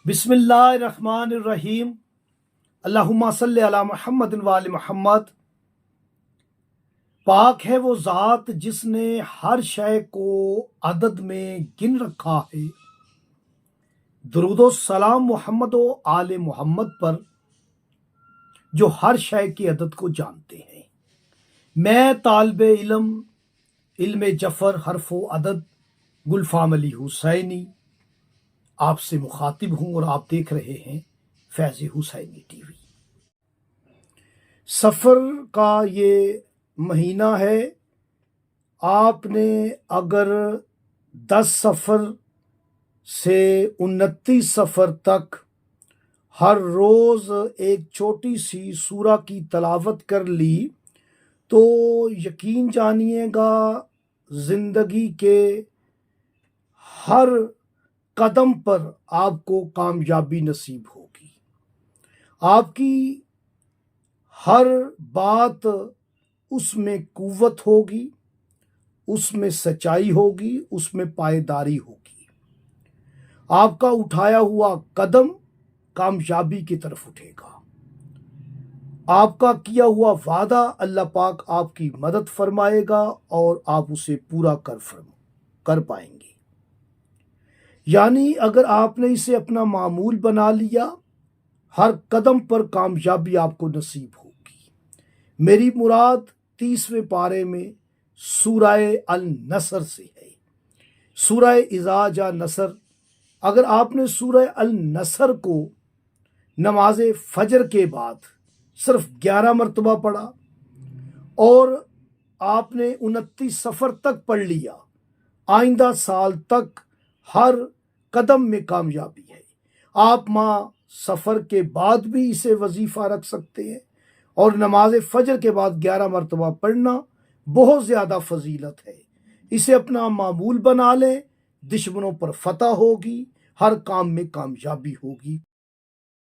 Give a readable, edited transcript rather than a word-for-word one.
بسم اللہ الرحمن الرحیم۔ اللہم صلی علی محمد وآل محمد۔ پاک ہے وہ ذات جس نے ہر شے کو عدد میں گن رکھا ہے۔ درود و سلام محمد و آل محمد پر جو ہر شے کی عدد کو جانتے ہیں۔ میں طالب علم جفر حرف و عدد گلفام علی حسینی آپ سے مخاطب ہوں اور آپ دیکھ رہے ہیں فیض حسینی ٹی وی۔ سفر کا یہ مہینہ ہے۔ آپ نے اگر 10 سفر سے 29 سفر تک ہر روز ایک چھوٹی سی سورہ کی تلاوت کر لی تو یقین جانیے گا زندگی کے ہر قدم پر آپ کو کامیابی نصیب ہوگی۔ آپ کی ہر بات اس میں قوت ہوگی، اس میں سچائی ہوگی، اس میں پائیداری ہوگی۔ آپ کا اٹھایا ہوا قدم کامیابی کی طرف اٹھے گا۔ آپ کا کیا ہوا وعدہ اللہ پاک آپ کی مدد فرمائے گا اور آپ اسے پورا کر پائیں گے۔ یعنی اگر آپ نے اسے اپنا معمول بنا لیا، ہر قدم پر کامیابی آپ کو نصیب ہوگی۔ میری مراد 30ویں پارے میں سورہ النصر سے ہے۔ سورہ اذا جاء نصر، اگر آپ نے سورہ النصر کو نماز فجر کے بعد صرف 11 مرتبہ پڑھا اور آپ نے 29 سفر تک پڑھ لیا، آئندہ سال تک ہر قدم میں کامیابی ہے۔ آپ ماہ سفر کے بعد بھی اسے وظیفہ رکھ سکتے ہیں، اور نماز فجر کے بعد 11 مرتبہ پڑھنا بہت زیادہ فضیلت ہے۔ اسے اپنا معمول بنا لیں، دشمنوں پر فتح ہوگی، ہر کام میں کامیابی ہوگی۔